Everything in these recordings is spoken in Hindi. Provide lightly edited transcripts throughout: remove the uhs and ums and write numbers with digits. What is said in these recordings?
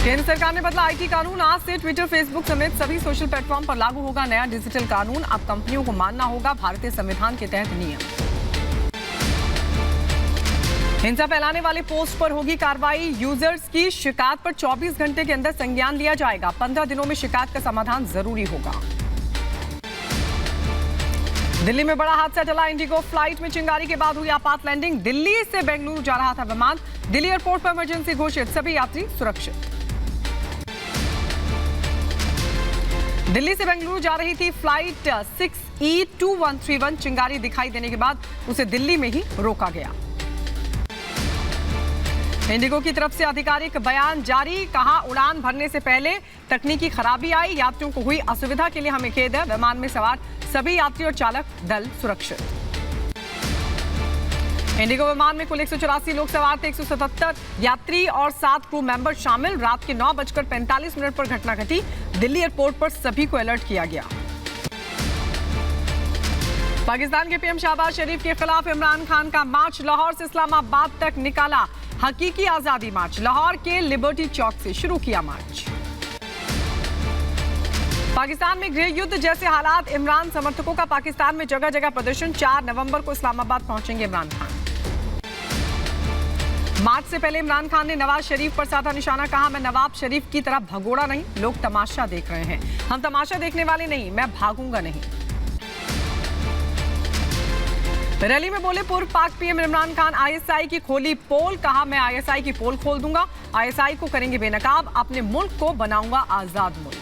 केंद्र सरकार ने बदला आईटी कानून। आज से ट्विटर, फेसबुक समेत सभी सोशल प्लेटफॉर्म पर लागू होगा नया डिजिटल कानून। अब कंपनियों को मानना होगा भारतीय संविधान के तहत नियम। हिंसा फैलाने वाले पोस्ट पर होगी कार्रवाई। यूजर्स की शिकायत पर 24 घंटे के अंदर संज्ञान लिया जाएगा। 15 दिनों में शिकायत का समाधान जरूरी होगा। दिल्ली में बड़ा हादसा टला। इंडिगो फ्लाइट में चिंगारी के बाद हुई आपात लैंडिंग। दिल्ली से बेंगलुरु जा रहा था विमान। दिल्ली एयरपोर्ट पर इमरजेंसी घोषित, सभी यात्री सुरक्षित। दिल्ली से बेंगलुरु जा रही थी फ्लाइट 6E2131। चिंगारी दिखाई देने के बाद उसे दिल्ली में ही रोका गया। इंडिगो की तरफ से आधिकारिक बयान जारी। कहा, उड़ान भरने से पहले तकनीकी खराबी आई। यात्रियों को हुई असुविधा के लिए हमें खेद है। विमान में सवार सभी यात्री और चालक दल सुरक्षित। इंडिगो विमान में कुल 184 लोग सवार थे। 177 यात्री और 7 क्रू मेंबर शामिल। रात के 9:45 पर घटना घटी। दिल्ली एयरपोर्ट पर सभी को अलर्ट किया गया। पाकिस्तान के पीएम शहबाज शरीफ के खिलाफ इमरान खान का मार्च लाहौर से इस्लामाबाद तक निकाला। हकीकी आजादी मार्च लाहौर के लिबर्टी चौक से शुरू किया मार्च। पाकिस्तान में गृह युद्ध जैसे हालात। इमरान समर्थकों का पाकिस्तान में जगह जगह प्रदर्शन। 4 नवंबर को इस्लामाबाद पहुंचेंगे इमरान खान। मार्च से पहले इमरान खान ने नवाज शरीफ पर साधा निशाना। कहा, मैं नवाब शरीफ की तरह भगोड़ा नहीं, लोग तमाशा देख रहे हैं। हम तमाशा देखने वाले नहीं, मैं भागूंगा नहीं। रैली में बोले पूर्व पाक पीएम इमरान खान। आईएसआई की खोली पोल। कहा, मैं आईएसआई की पोल खोल दूंगा। आईएसआई को करेंगे बेनकाब। अपने मुल्क को बनाऊंगा आजाद मुल्क।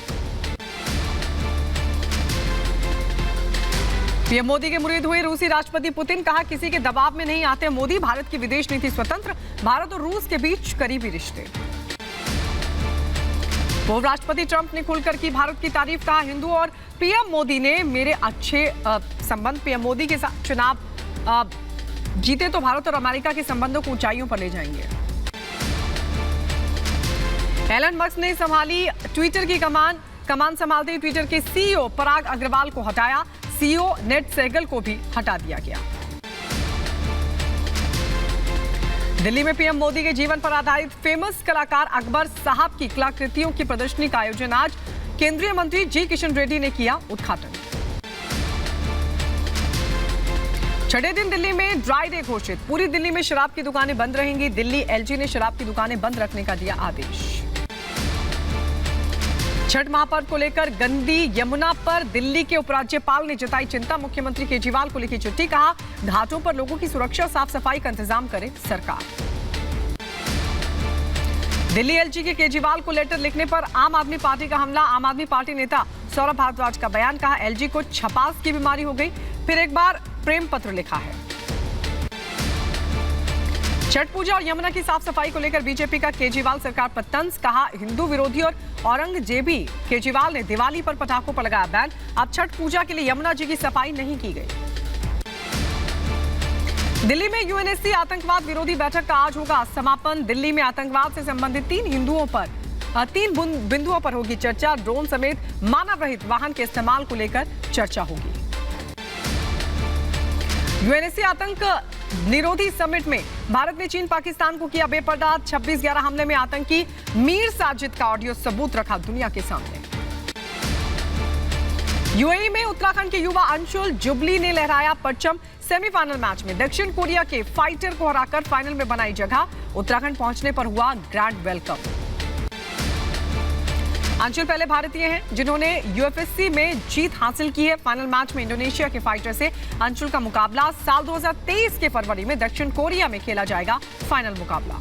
पीएम मोदी के मुरीद हुए रूसी राष्ट्रपति पुतिन। कहा, किसी के दबाव में नहीं आते मोदी। भारत की विदेश नीति स्वतंत्र। भारत और रूस के बीच करीबी रिश्ते। पूर्व राष्ट्रपति ट्रंप ने खुलकर की भारत की तारीफ। कहा, हिंदू और पीएम मोदी ने मेरे अच्छे संबंध। पीएम मोदी के साथ चुनाव जीते तो भारत और अमेरिका के संबंधों को ऊंचाइयों पर ले जाएंगे। एलन मस्क ने संभाली ट्विटर की कमान संभालते ही ट्विटर के सीईओ पराग अग्रवाल को हटाया। सीईओ नेड सेगल को भी हटा दिया गया। दिल्ली में पीएम मोदी के जीवन पर आधारित फेमस कलाकार अकबर साहब की कलाकृतियों की प्रदर्शनी का आयोजन आज केंद्रीय मंत्री जी किशन रेड्डी ने किया उद्घाटन। छठे दिन दिल्ली में ड्राई डे घोषित। पूरी दिल्ली में शराब की दुकानें बंद रहेंगी। दिल्ली एलजी ने शराब की दुकानें बंद रखने का दिया आदेश। छठ महापर्व को लेकर गंदी यमुना पर दिल्ली के उपराज्यपाल ने जताई चिंता। मुख्यमंत्री केजरीवाल को लिखी चिट्ठी। कहा, घाटों पर लोगों की सुरक्षा, साफ सफाई का इंतजाम करे सरकार। दिल्ली एलजी के केजरीवाल को लेटर लिखने पर आम आदमी पार्टी का हमला। आम आदमी पार्टी नेता सौरभ भारद्वाज का बयान। कहा, एलजी को छपास की बीमारी हो गई। फिर एक बार प्रेम पत्र लिखा है। छठ पूजा और यमुना की साफ सफाई को लेकर बीजेपी का केजरीवाल सरकार पर तंज। कहा, हिंदू विरोधी और औरंगजेबी। केजरीवाल ने दिवाली पर पटाखों पर लगाया बैन। अब छठ पूजा के लिए यमुना जी की सफाई नहीं की गई। दिल्ली में यूएनएससी आतंकवाद विरोधी बैठक का आज होगा समापन। दिल्ली में आतंकवाद से संबंधित 3 बिंदुओं पर होगी चर्चा। ड्रोन समेत मानव रहित वाहन के इस्तेमाल को लेकर चर्चा होगी। यूएनएससी आतंक निरोधी समिट में भारत ने चीन पाकिस्तान को किया बेपर्दा। 26/11 हमले में आतंकी मीर साजिद का ऑडियो सबूत रखा दुनिया के सामने। यूएई में उत्तराखंड के युवा अंशुल जुबली ने लहराया परचम। सेमीफाइनल मैच में दक्षिण कोरिया के फाइटर को हराकर फाइनल में बनाई जगह। उत्तराखंड पहुंचने पर हुआ ग्रैंड वेलकम। अंशुल पहले भारतीय हैं जिन्होंने यूएफएससी में जीत हासिल की है। फाइनल मैच में इंडोनेशिया के फाइटर से अंशुल का मुकाबला। साल 2023 के फरवरी में दक्षिण कोरिया में खेला जाएगा फाइनल मुकाबला।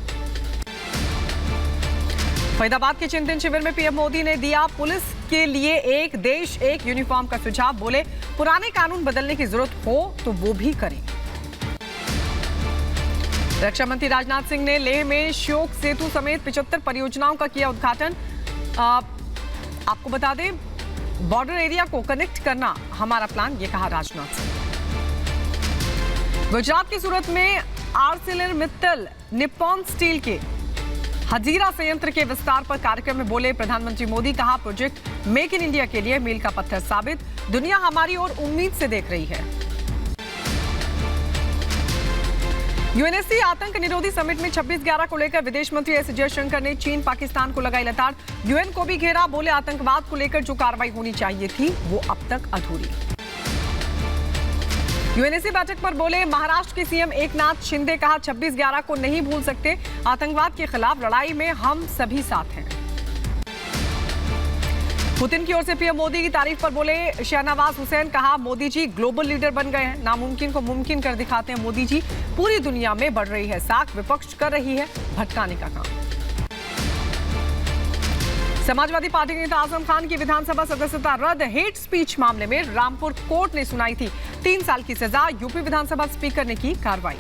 फरीदाबाद के चिंतन शिविर में पीएम मोदी ने दिया पुलिस के लिए एक देश एक यूनिफॉर्म का सुझाव। बोले, पुराने कानून बदलने की जरूरत हो तो वो भी करें। रक्षा मंत्री राजनाथ सिंह ने लेह में श्योक सेतु समेत 75 परियोजनाओं का किया उद्घाटन। आपको बता दें, बॉर्डर एरिया को कनेक्ट करना हमारा प्लान, ये कहा राजनाथ सिंह। गुजरात की सूरत में आर्सेलरमित्तल निप्पॉन स्टील के हजीरा संयंत्र के विस्तार पर कार्यक्रम में बोले प्रधानमंत्री मोदी। कहा, प्रोजेक्ट मेक इन इंडिया के लिए मील का पत्थर साबित। दुनिया हमारी ओर उम्मीद से देख रही है। यूएनएससी आतंक निरोधी समिट में 26/11 को लेकर विदेश मंत्री एस जयशंकर ने चीन पाकिस्तान को लगाई लताड़। यूएन को भी घेरा, बोले आतंकवाद को लेकर जो कार्रवाई होनी चाहिए थी वो अब तक अधूरी। यूएनएससी बैठक पर बोले महाराष्ट्र के सीएम एकनाथ शिंदे, कहा 26/11 को नहीं भूल सकते, आतंकवाद के खिलाफ लड़ाई में हम सभी साथ हैं। पुतिन की ओर से पीएम मोदी की तारीफ पर बोले शहनवाज हुसैन, कहा मोदी जी ग्लोबल लीडर बन गए हैं, नामुमकिन को मुमकिन कर दिखाते हैं मोदी जी, पूरी दुनिया में बढ़ रही है साख, विपक्ष कर रही है भटकाने का काम। समाजवादी पार्टी के नेता आजम खान की विधानसभा सदस्यता रद्द, हेट स्पीच मामले में रामपुर कोर्ट ने सुनाई थी 3 साल की सजा, यूपी विधानसभा स्पीकर ने की कार्रवाई।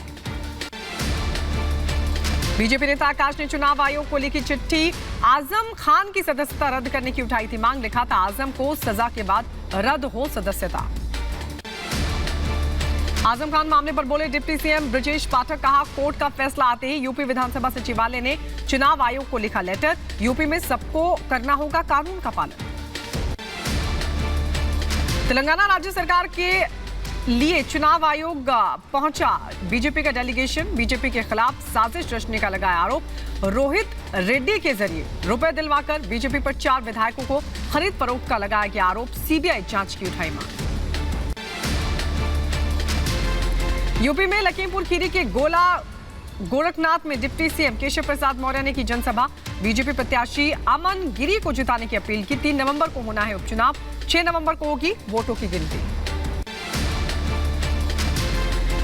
बीजेपी नेता आकाश ने चुनाव आयोग को लिखी चिट्ठी, आजम खान की सदस्यता रद्द करने की उठाई थी मांग, लिखा था आजम को सजा के बाद रद्द हो सदस्यता। आजम खान मामले पर बोले डिप्टी सीएम ब्रजेश पाठक, कहा कोर्ट का फैसला आते ही यूपी विधानसभा सचिवालय ने चुनाव आयोग को लिखा लेटर, यूपी में सबको करना होगा कानून का पालन। तेलंगाना राज्य सरकार के लिए चुनाव आयोग पहुंचा बीजेपी का डेलीगेशन, बीजेपी के खिलाफ साजिश रचने का लगाया आरोप, रोहित रेड्डी के जरिए रुपए दिलवाकर बीजेपी पर 4 विधायकों को खरीद फरोख्त का लगाया गया आरोप, सीबीआई जांच की उठाई मांग। यूपी में लखीमपुर खीरी के गोला गोरखनाथ में डिप्टी सीएम केशव प्रसाद मौर्य ने की जनसभा, बीजेपी प्रत्याशी अमन गिरी को जिताने की अपील की। 3 नवंबर को होना है उपचुनाव, 6 नवंबर को होगी वोटों की गिनती।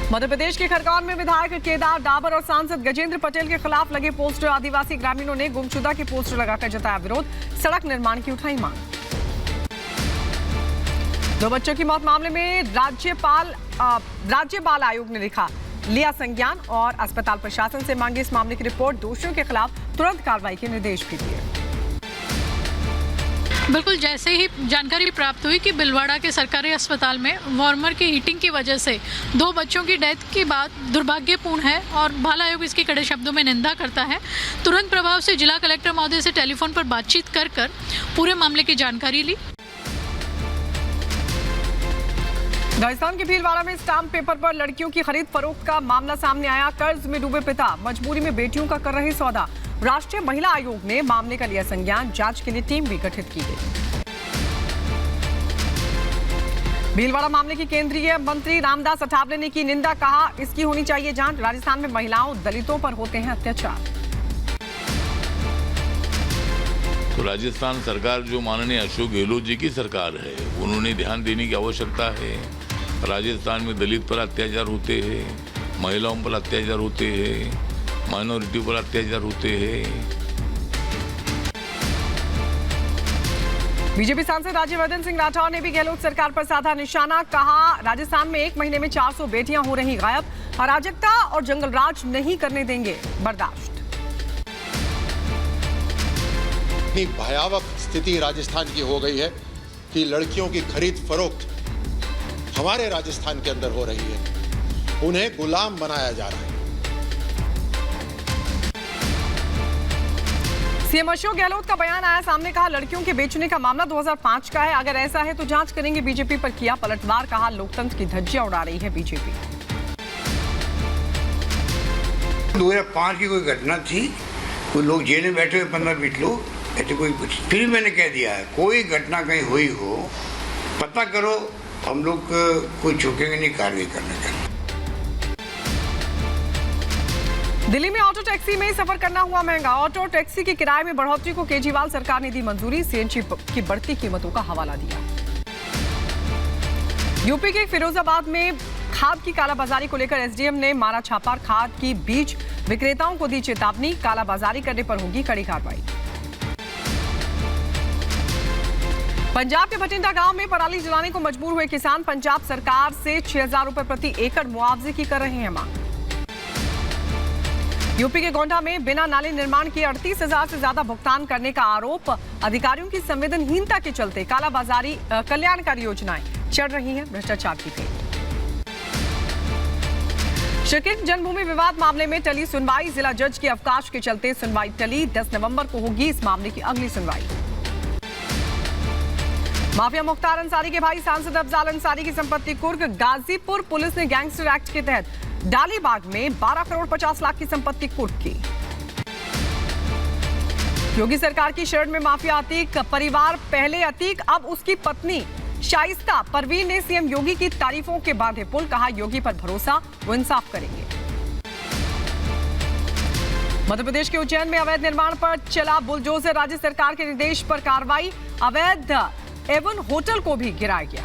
मध्य प्रदेश के खरगोन में विधायक केदार डाबर और सांसद गजेंद्र पटेल के खिलाफ लगे पोस्टर, आदिवासी ग्रामीणों ने गुमशुदा के पोस्टर लगाकर जताया विरोध, सड़क निर्माण की उठाई मांग। 2 बच्चों की मौत मामले में राज्य बाल आयोग ने लिया संज्ञान और अस्पताल प्रशासन से मांगी इस मामले की रिपोर्ट, दोषियों के खिलाफ तुरंत कार्रवाई के निर्देश भी दिए। बिल्कुल, जैसे ही जानकारी प्राप्त हुई कि बिलवाड़ा के सरकारी अस्पताल में वार्मर की हीटिंग की वजह से 2 बच्चों की डेथ की बात दुर्भाग्यपूर्ण है और बाल आयोग इसकी कड़े शब्दों में निंदा करता है। तुरंत प्रभाव से जिला कलेक्टर महोदय से टेलीफोन पर बातचीत कर पूरे मामले की जानकारी ली। राजस्थान के भीलवाड़ा में स्टाम्प पेपर पर लड़कियों की खरीद फरोख्त का मामला सामने आया, कर्ज में डूबे पिता मजबूरी में बेटियों का कर रहे सौदा, राष्ट्रीय महिला आयोग ने मामले का लिया संज्ञान, जांच के लिए टीम भी गठित की गई। भीलवाड़ा मामले की केंद्रीय मंत्री रामदास अठावले ने की निंदा, कहा इसकी होनी चाहिए जांच, राजस्थान में महिलाओं दलितों पर होते हैं अत्याचार। तो राजस्थान सरकार जो माननीय अशोक गहलोत जी की सरकार है, उन्होंने ध्यान देने की आवश्यकता है। राजस्थान में दलित पर अत्याचार होते हैं, महिलाओं पर अत्याचार होते हैं, माइनॉरिटी पर अत्याचार होते हैं। बीजेपी सांसद राज्यवर्धन सिंह राठौर ने भी गहलोत सरकार पर साधा निशाना, कहा राजस्थान में 1 महीने में 400 बेटियां हो रही गायब, अराजकता और जंगल राज नहीं करने देंगे बर्दाश्त। इतनी भयावह स्थिति राजस्थान की हो गई है कि लड़कियों की खरीद फरोख्त हमारे राजस्थान के अंदर हो रही है, उन्हें गुलाम बनाया जा रहा है। सीएम अशोक गहलोत का बयान आया सामने, कहा लड़कियों के बेचने का मामला 2005 का है, अगर ऐसा है तो जांच करेंगे, बीजेपी पर किया पलटवार, कहा लोकतंत्र की धज्जियां उड़ा रही है बीजेपी। 2005 की कोई घटना थी, कोई लोग जेल में बैठे हुए 15-20 लोग, ऐसे कोई कुछ। फिर मैंने कह दिया है कोई घटना कहीं हुई हो पता करो, हम लोग कोई चूकेंगे नहीं कार्रवाई करने का। दिल्ली में ऑटो टैक्सी में सफर करना हुआ महंगा, ऑटो टैक्सी के किराए में बढ़ोतरी को केजरीवाल सरकार ने दी मंजूरी, सीएनजी की बढ़ती कीमतों का हवाला दिया। यूपी के फिरोजाबाद में खाद की कालाबाजारी को लेकर एसडीएम ने मारा छापा, खाद की बीज विक्रेताओं को दी चेतावनी, कालाबाजारी करने पर होगी कड़ी कार्रवाई। पंजाब के भटिंडा गांव में पराली जलाने को मजबूर हुए किसान, पंजाब सरकार से 6000 रुपए प्रति एकड़ मुआवजे की कर रहे हैं मांग। यूपी के गोंडा में बिना नाले निर्माण के 38,000 से ज्यादा भुगतान करने का आरोप, अधिकारियों की संवेदनहीनता के चलते कालाबाजारी कल्याणकारी योजनाएं चढ़ रही हैं भ्रष्टाचार की भेंट। श्रीकृष्ण जन्मभूमि विवाद मामले में टली सुनवाई, जिला जज के अवकाश के चलते सुनवाई टली, 10 नवंबर को होगी इस मामले की अगली सुनवाई। माफिया मुख्तार अंसारी के भाई सांसद अफजाल अंसारी की संपत्ति कुर्क, गाजीपुर पुलिस ने गैंगस्टर एक्ट के तहत डालीबाग में 12 करोड़ 50 लाख की संपत्ति कुर्क की। योगी सरकार की शरण में माफिया अतीक परिवार, पहले अतीक अब उसकी पत्नी शाइस्ता परवीन ने सीएम योगी की तारीफों के बांधे पुल, कहा योगी पर भरोसा, वो इंसाफ करेंगे। मध्य प्रदेश के उज्जैन में अवैध निर्माण पर चला बुलडोजर, राज्य सरकार के निर्देश पर कार्रवाई, अवैध एवन होटल को भी गिराया गया।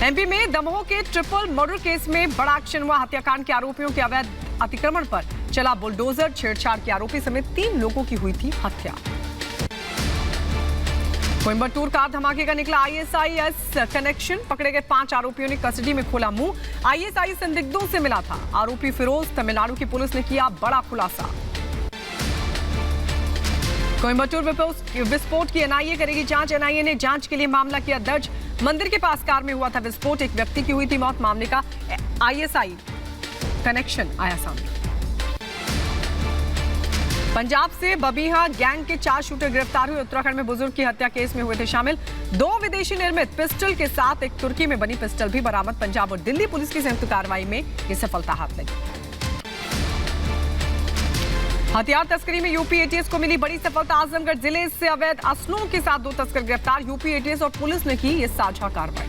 एमपी में दमोह के ट्रिपल मर्डर केस में बड़ा एक्शन हुआ, हत्याकांड के आरोपियों के अवैध अतिक्रमण पर चला बुलडोजर, छेड़छाड़ के आरोपी समेत 3 लोगों की हुई थी हत्या। कोयंबटूर कार धमाके का निकला आईएसआईएस कनेक्शन, पकड़े गए 5 आरोपियों ने कस्टडी में खोला मुंह, आईएसआई संदिग्धों से मिला था आरोपी फिरोज, तमिलनाडु की पुलिस ने किया बड़ा खुलासा। कोयंबटूर विस्फोट की एनआईए करेगी जांच, एनआईए ने जांच के लिए मामला किया दर्ज, मंदिर के पास कार में हुआ था विस्फोट, एक व्यक्ति की हुई थी मौत, मामले का आईएसआई कनेक्शन आया सामने। पंजाब से बबीहा गैंग के 4 शूटर गिरफ्तार हुए, उत्तराखंड में बुजुर्ग की हत्या केस में हुए थे शामिल, 2 विदेशी निर्मित पिस्टल के साथ एक तुर्की में बनी पिस्टल भी बरामद, पंजाब और दिल्ली पुलिस की संयुक्त कार्रवाई में ये सफलता हाथ लगी। हथियार तस्करी में यूपी एटीएस को मिली बड़ी सफलता, आजमगढ़ जिले से अवैध असलों के साथ 2 तस्कर गिरफ्तार, यूपी एटीएस और पुलिस ने की ये साझा कार्रवाई।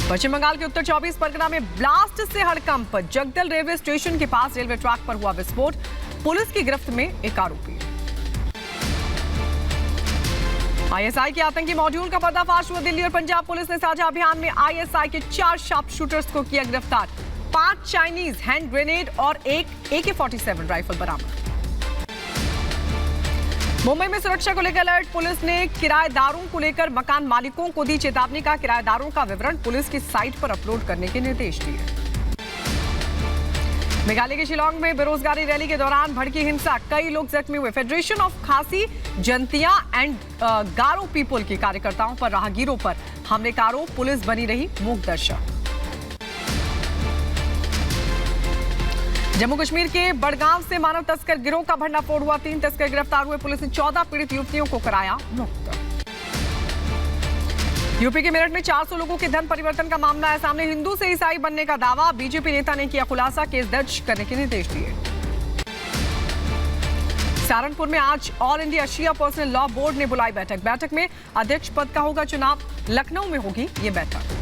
पश्चिम बंगाल के उत्तर 24 परगना में ब्लास्ट से हड़कंप, जगदल रेलवे स्टेशन के पास रेलवे ट्रैक पर हुआ विस्फोट, पुलिस की गिरफ्त में एक आरोपी। आईएसआई के आतंकी मॉड्यूल का पर्दाफाश हुआ, दिल्ली और पंजाब पुलिस ने साझा अभियान में आईएसआई के 4 शार्प शूटर्स को किया गिरफ्तार, 5 चाइनीज हैंड ग्रेनेड और एक AK-47 राइफल बरामद। मुंबई में सुरक्षा को लेकर अलर्ट, पुलिस ने किराएदारों को लेकर मकान मालिकों को दी चेतावनी, का किराएदारों का विवरण पुलिस की साइट पर अपलोड करने के निर्देश दिए। मेघालय के शिलांग में बेरोजगारी रैली के दौरान भड़की हिंसा, कई लोग जख्मी हुए, फेडरेशन ऑफ खासी जंतिया एंड गारो पीपल के कार्यकर्ताओं पर राहगीरों पर हमले का आरोप, पुलिस बनी रही मूक दर्शक। जम्मू कश्मीर के बड़गांव से मानव तस्कर गिरोह का भंडाफोड़ हुआ, 3 तस्कर गिरफ्तार हुए, पुलिस ने 14 पीड़ित युवतियों को कराया मुक्त। यूपी के मेरठ में 400 लोगों के धन परिवर्तन का मामला है सामने, हिंदू से ईसाई बनने का दावा, बीजेपी नेता ने किया खुलासा, केस दर्ज करने के निर्देश दिए। सहारनपुर में आज ऑल इंडिया शिया पर्सनल लॉ बोर्ड ने बुलाई बैठक, बैठक में अध्यक्ष पद का होगा चुनाव, लखनऊ में होगी ये बैठक।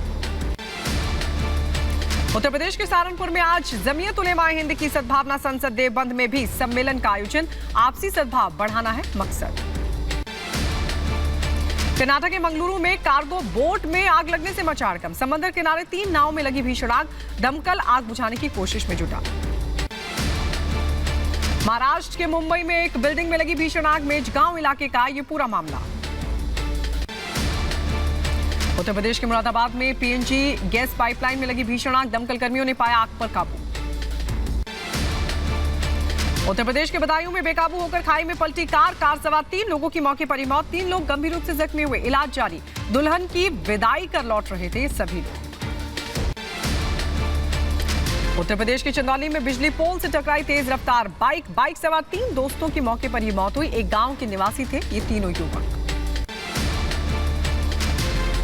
उत्तर प्रदेश के सहारनपुर में आज जमीयत उलेमाए हिंद की सद्भावना संसद देवबंद में भी सम्मेलन का आयोजन, आपसी सद्भाव बढ़ाना है मकसद। कर्नाटक के मंगलुरु में कार्गो बोट में आग लगने से मचा हड़कंप, समंदर किनारे 3 नाव में लगी भीषण आग, दमकल आग बुझाने की कोशिश में जुटा। महाराष्ट्र के मुंबई में एक बिल्डिंग में लगी भीषण आग, मेजगांव इलाके का ये पूरा मामला। उत्तर प्रदेश के मुरादाबाद में पीएनजी गैस पाइपलाइन में लगी भीषण आग, दमकल कर्मियों ने पाया आग पर काबू। उत्तर प्रदेश के बदायूं में बेकाबू होकर खाई में पलटी कार, कार सवार 3 लोगों की मौके पर ही मौत, 3 लोग गंभीर रूप से जख्मी हुए, इलाज जारी, दुल्हन की विदाई कर लौट रहे थे सभी लोग। उत्तर प्रदेश के चंदौली में बिजली पोल से टकराई तेज रफ्तार बाइक सवार 3 दोस्तों की मौके पर ही मौत हुई, एक गांव के निवासी थे ये तीनों युवक।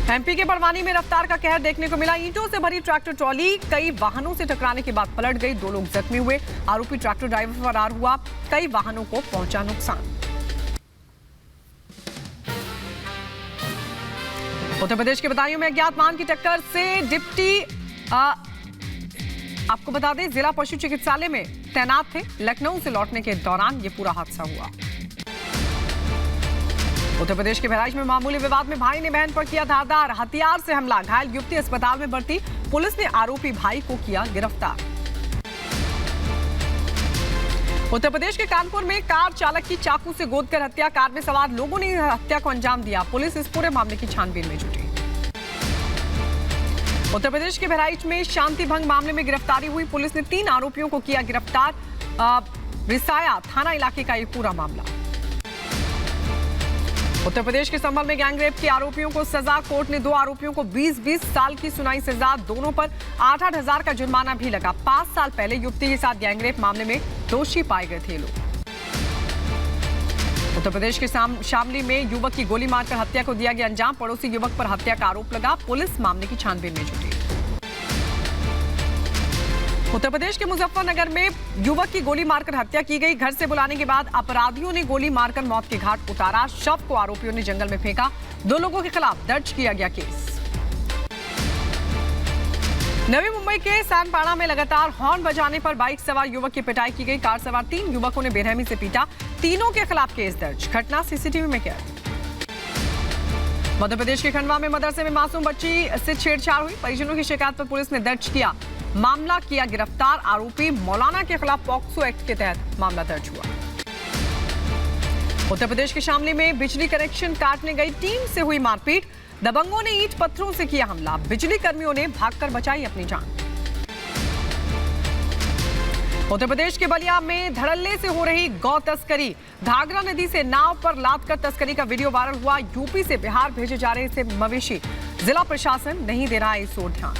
एमपी के बड़वानी में रफ्तार का कहर देखने को मिला, ईंटों से भरी ट्रैक्टर ट्रॉली कई वाहनों से टकराने के बाद पलट गई, 2 लोग जख्मी हुए, आरोपी ट्रैक्टर ड्राइवर फरार हुआ, कई वाहनों को पहुंचा नुकसान। उत्तर प्रदेश के बदायूं में अज्ञात वाहन की टक्कर से डिप्टी आपको बता दें जिला पशु चिकित्सालय में तैनात थे, लखनऊ से लौटने के दौरान ये पूरा हादसा हुआ। उत्तर प्रदेश के बहराइच में मामूली विवाद में भाई ने बहन पर किया धारदार हथियार से हमला, घायल युवती अस्पताल में भर्ती, पुलिस ने आरोपी भाई को किया गिरफ्तार। उत्तर प्रदेश के कानपुर में कार चालक की चाकू से गोदकर हत्या, कार में सवार लोगों ने हत्या को अंजाम दिया, पुलिस इस पूरे मामले की छानबीन में जुटी। उत्तर प्रदेश के बहराइच में शांति भंग मामले में गिरफ्तारी हुई, पुलिस ने 3 आरोपियों को किया गिरफ्तार, रिसाया थाना इलाके का ये पूरा मामला। उत्तर प्रदेश के संभल में गैंगरेप के आरोपियों को सजा, कोर्ट ने 2 आरोपियों को 20-20 साल की सुनाई सजा, दोनों पर 8-8 हजार का जुर्माना भी लगा। 5 साल पहले युवती के साथ गैंगरेप मामले में दोषी पाए गए थे लोग। उत्तर प्रदेश के शामली में युवक की गोली मारकर हत्या को दिया गया अंजाम, पड़ोसी युवक पर हत्या का आरोप लगा, पुलिस मामले की छानबीन में जुटी। उत्तर प्रदेश के मुजफ्फरनगर में युवक की गोली मारकर हत्या की गई। घर से बुलाने के बाद अपराधियों ने गोली मारकर मौत के घाट उतारा। शव को आरोपियों ने जंगल में फेंका। 2 लोगों के खिलाफ दर्ज किया गया केस। नवी मुंबई के सैनपाड़ा में लगातार हॉर्न बजाने पर बाइक सवार युवक की पिटाई की गई। कार सवार 3 युवकों ने बेरहमी से पीटा। तीनों के खिलाफ केस दर्ज। घटना सीसीटीवी में कैद। मध्य प्रदेश के खंडवा में मदरसे में मासूम बच्ची से छेड़छाड़ हुई। परिजनों की शिकायत पर पुलिस ने दर्ज किया मामला, किया गिरफ्तार। आरोपी मौलाना के खिलाफ पॉक्सो एक्ट के तहत मामला दर्ज हुआ। उत्तर प्रदेश के शामली में बिजली कनेक्शन काटने गई टीम से हुई मारपीट। दबंगों ने ईंट पत्थरों से किया हमला। बिजली कर्मियों ने भागकर बचाई अपनी जान। उत्तर प्रदेश के बलिया में धड़ल्ले से हो रही गौ तस्करी। घाघरा नदी से नाव पर लादकर तस्करी का वीडियो वायरल हुआ। यूपी से बिहार भेजे जा रहे थे मवेशी। जिला प्रशासन नहीं दे रहा है इस ओर ध्यान।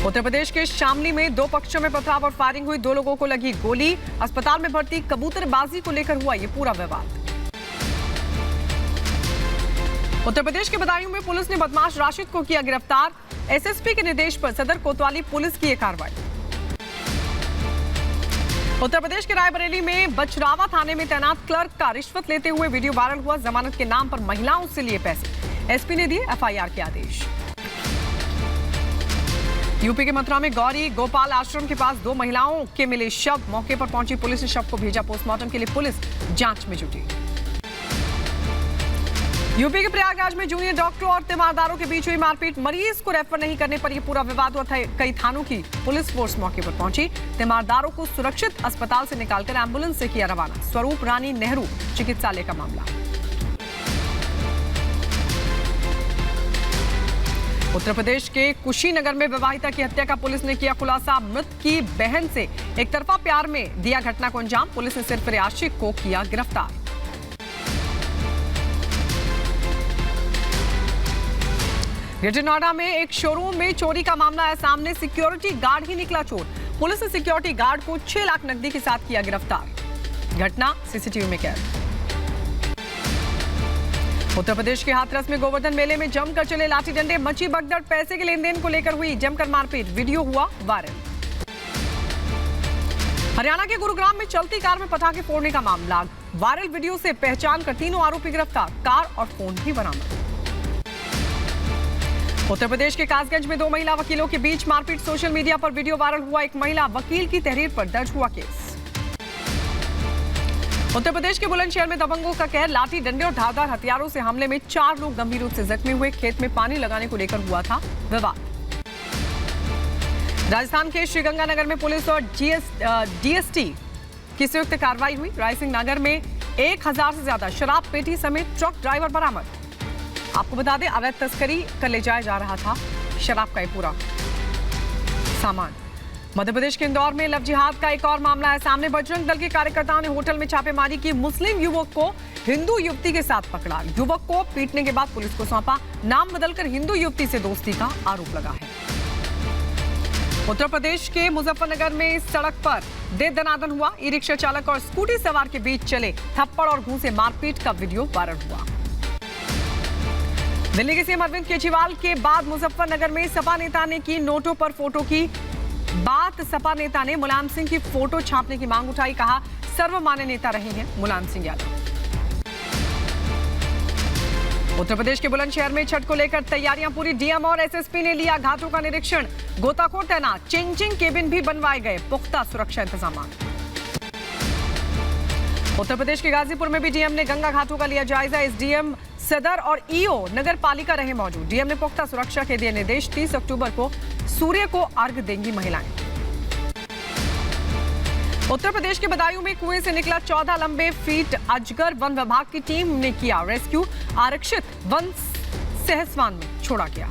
उत्तर प्रदेश के शामली में 2 पक्षों में पथराव और फायरिंग हुई। 2 लोगों को लगी गोली। अस्पताल में भर्ती। कबूतरबाजी को लेकर हुआ ये पूरा विवाद। उत्तर प्रदेश के बदायूं में पुलिस ने बदमाश राशिद को किया गिरफ्तार। एसएसपी के निर्देश पर सदर कोतवाली पुलिस की ये कार्रवाई। उत्तर प्रदेश के रायबरेली में बचरावा थाने में तैनात क्लर्क का रिश्वत लेते हुए वीडियो वायरल हुआ। जमानत के नाम पर महिलाओं से लिए पैसे। एसपी ने दिए एफआईआर के आदेश। यूपी के मथुरा में गौरी गोपाल आश्रम के पास 2 महिलाओं के मिले शव। मौके पर पहुंची पुलिस ने शव को भेजा पोस्टमार्टम के लिए। पुलिस जांच में जुटी। यूपी के प्रयागराज में जूनियर डॉक्टरों और तीमारदारों के बीच हुई मारपीट। मरीज को रेफर नहीं करने पर यह पूरा विवाद हुआ था। कई थानों की पुलिस फोर्स मौके पर पहुंची। तीमारदारों को सुरक्षित अस्पताल से निकालकर एम्बुलेंस से किया रवाना। स्वरूप रानी नेहरू चिकित्सालय का मामला। उत्तर प्रदेश के कुशीनगर में विवाहिता की हत्या का पुलिस ने किया खुलासा। मृत की बहन से एक तरफा प्यार में दिया घटना को अंजाम। पुलिस ने सिर्फ आशिक को किया गिरफ्तार। ग्रेटर नोएडा में एक शोरूम में चोरी का मामला है सामने। सिक्योरिटी गार्ड ही निकला चोर। पुलिस ने सिक्योरिटी गार्ड को 6 लाख नकदी के साथ किया गिरफ्तार। घटना सीसीटीवी में कैद। उत्तर प्रदेश के हाथरस में गोवर्धन मेले में जमकर चले लाठी डंडे। मची भगदड़। पैसे के लेन देन को लेकर हुई जमकर मारपीट। वीडियो हुआ वायरल। हरियाणा के गुरुग्राम में चलती कार में पटाखे फोड़ने का मामला। वायरल वीडियो से पहचान कर 3 आरोपी गिरफ्तार। कार और फोन भी बरामद। उत्तर प्रदेश के कासगंज में 2 महिला वकीलों के बीच मारपीट। सोशल मीडिया पर वीडियो वायरल हुआ। एक महिला वकील की तहरीर पर दर्ज हुआ केस। उत्तर प्रदेश के बुलंदशहर में दबंगों का कहर। लाठी डंडे और धारदार हथियारों से हमले में 4 लोग गंभीर रूप से जख्मी हुए। खेत में पानी लगाने को लेकर हुआ था विवाद। राजस्थान के श्रीगंगानगर में पुलिस और डीएसटी की संयुक्त कार्रवाई हुई। रायसिंह नगर में 1000 से ज्यादा शराब पेटी समेत ट्रक ड्राइवर बरामद। आपको बता दें, अवैध तस्करी कर ले जाया जा रहा था शराब का पूरा सामान। मध्य प्रदेश के इंदौर में लव जिहाद का एक और मामला है सामने। बजरंग दल के कार्यकर्ताओं ने होटल में छापेमारी की। मुस्लिम युवक को हिंदू युवती के साथ पकड़ा। युवक को पीटने के बाद पुलिस को सौंपा। नाम बदलकर हिंदू युवती से दोस्ती का आरोप लगा है। उत्तर प्रदेश के मुजफ्फरनगर में सड़क पर दे दनादन हुआ। ई रिक्शा चालक और स्कूटी सवार के बीच चले थप्पड़ और घूंसे मारपीट का वीडियो वायरल हुआ। दिल्ली के सीएम अरविंद केजरीवाल के बाद मुजफ्फरनगर में सपा नेता ने की नोटों पर फोटो की बात। सपा नेता ने मुलायम सिंह की फोटो छापने की मांग उठाई। कहा सर्वमान्य नेता रहे हैं मुलायम सिंह यादव। उत्तर प्रदेश के बुलंदशहर में छठ को लेकर तैयारियां पूरी। डीएम और एसएसपी ने लिया घाटों का निरीक्षण। गोताखोर तैनात। चेंजिंग केबिन भी बनवाए गए। पुख्ता सुरक्षा इंतजाम। उत्तर प्रदेश के गाजीपुर में भी डीएम ने गंगा घाटों का लिया जायजा। एसडीएम सदर और ईओ नगर पालिका रहे मौजूद। डीएम ने पुख्ता सुरक्षा के दिए निर्देश। 30 अक्टूबर को सूर्य को अर्घ्य देंगी महिलाएं। उत्तर प्रदेश के बदायूं में कुएं से निकला 14 लंबे फीट अजगर। वन विभाग की टीम ने किया रेस्क्यू। आरक्षित वन सहसवान में छोड़ा गया।